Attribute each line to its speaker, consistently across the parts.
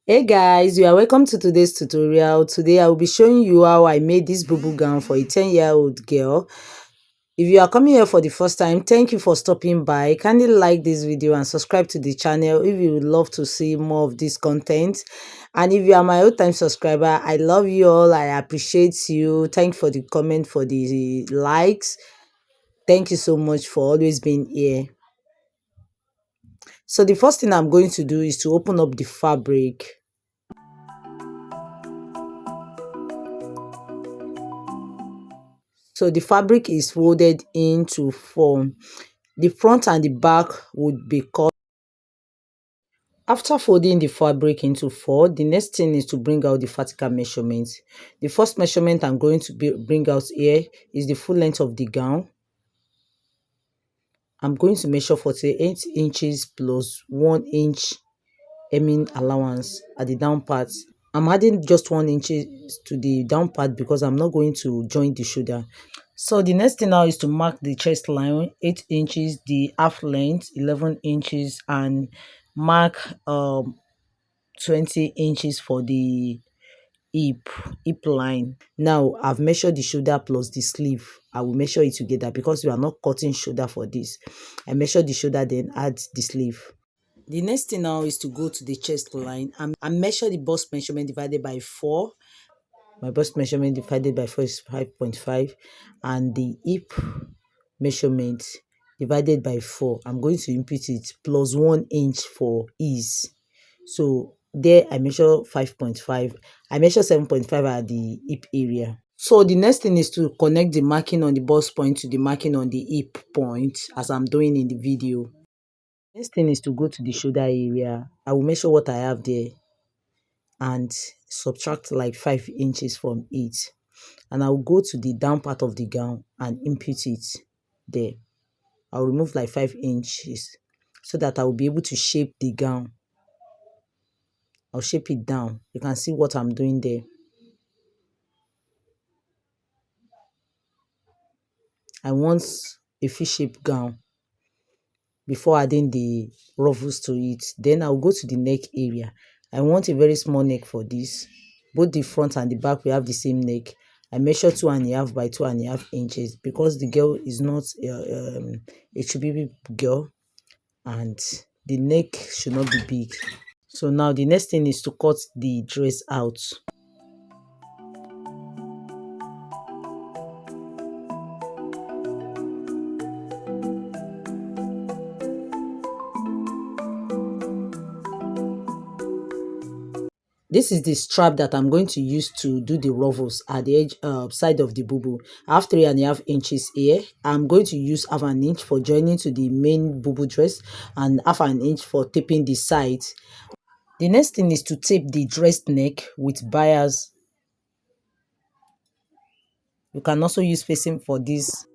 Speaker 1: Hey guys, you are welcome to today's tutorial. Today I will be showing you how I made this bubu gown for a 10-year-old girl. If you are coming here for the first time, thank you for stopping by. Kindly like this video and subscribe to the channel if you would love to see more of this content. And if you are my old time subscriber, I love you all. I appreciate you. Thank you for the comment, for the likes. Thank you so much for always being here. So the first thing I'm going to do is to open up the fabric. So the fabric is folded into four. The front and the back would be cut. After folding the fabric into four, the next thing is to bring out the vertical measurements. The first measurement I'm going to bring out here is the full length of the gown. I'm going to measure 48 inches plus 1 inch hemming allowance at the down part. I'm adding just 1 inch to the down part because I'm not going to join the shoulder. So the next thing now is to mark the chest line, 8 inches, the half length, 11 inches, and mark 20 inches for the hip line. Now I've measured the shoulder plus the sleeve. I will measure it together because we are not cutting shoulder for this. I measure the shoulder, then add the sleeve. The next thing now is to go to the chest line and measure the bust measurement divided by 4. My bust measurement divided by 4 is 5.5, and the hip measurement divided by 4, I'm going to input it plus 1 inch for ease. So there I measure 5.5. I measure 7.5 at the hip area. So the next thing is to connect the marking on the bust point to the marking on the hip point, as I'm doing in the video. Next thing is to go to the shoulder area. I will measure what I have there and subtract like 5 inches from it, and I'll go to the down part of the gown and input it there. I'll remove like 5 inches so that I'll be able to shape the gown. I'll shape it down. You can see what I'm doing there. I want a fish-shaped gown before adding the ruffles to it. Then I'll go to the neck area. I want a very small neck for this. Both the front and the back we have the same neck. I measure 2.5 by 2.5 inches because the girl is not a chubby girl and the neck should not be big. So now the next thing is to cut the dress out. This is the strap that I'm going to use to do the ruffles at the edge side of the bubu. I have 3.5 inches here. I'm going to use half an inch for joining to the main bubu dress and half an inch for taping the sides. The next thing is to tape the dress neck with bias. You can also use facing for this.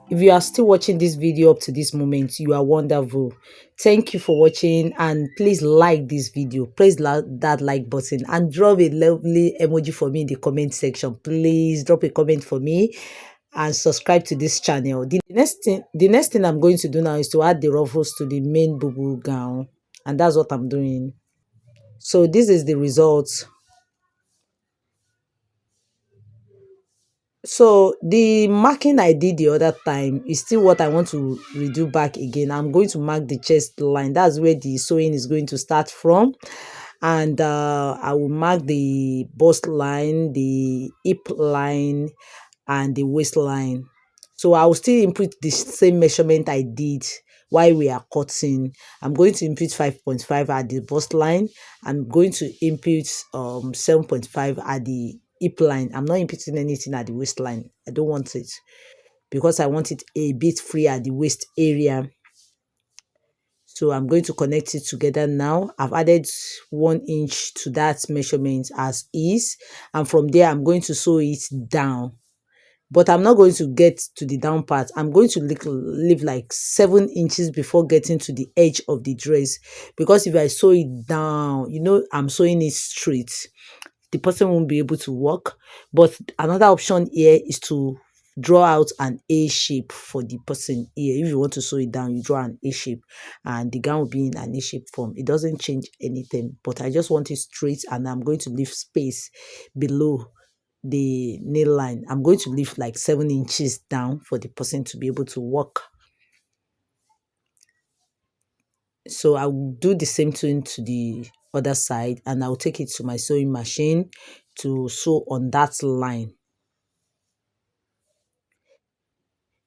Speaker 1: If you are still watching this video up to this moment, you are wonderful. Thank you for watching, and please like this video. Press that like button and drop a lovely emoji for me in the comment section. Please drop a comment for me and subscribe to this channel. The next thing I'm going to do now is to add the ruffles to the main bubu gown, and that's what I'm doing. So this is the result. So the marking I did the other time is still what I want to redo back again. I'm going to mark the chest line. That's where the sewing is going to start from. And I will mark the bust line, the hip line, and the waistline. So I will still input the same measurement I did while we are cutting. I'm going to input 5.5 at the bust line. I'm going to input 7.5 at the hip line. I'm not inputting anything at the waistline. I don't want it because I want it a bit free at the waist area. So I'm going to connect it together now. I've added 1 inch to that measurement as is, and from there I'm going to sew it down. But I'm not going to get to the down part. I'm going to leave like 7 inches before getting to the edge of the dress, because if I sew it down, I'm sewing it straight, the person won't be able to walk. But another option here is to draw out an A shape for the person here. If you want to sew it down, you draw an A shape and the gown will be in an A shape form. It doesn't change anything, but I just want it straight, and I'm going to leave space below the nail line. I'm going to leave like 7 inches down for the person to be able to walk. So I'll do the same thing to the other side, and I'll take it to my sewing machine to sew on that line.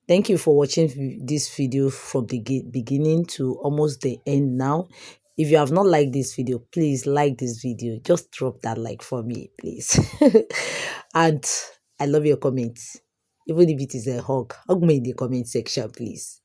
Speaker 1: Thank you for watching this video from the beginning to almost the end now. If you have not liked this video, please like this video. Just drop that like for me, please. And I love your comments. Even if it is a hug me in the comment section, please.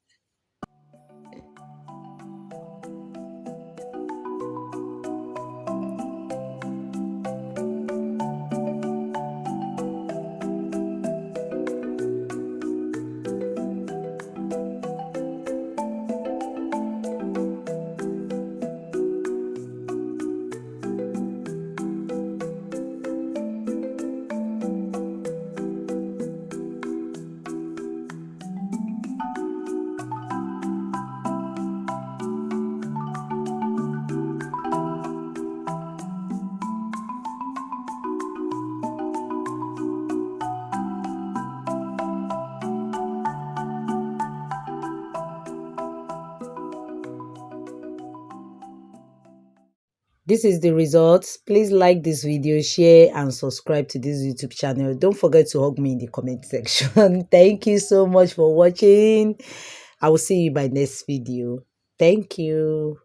Speaker 1: This is the results. Please like this video, share, and subscribe to this YouTube channel. Don't forget to hug me in the comment section. Thank you so much for watching. I will see you in my next video. Thank you.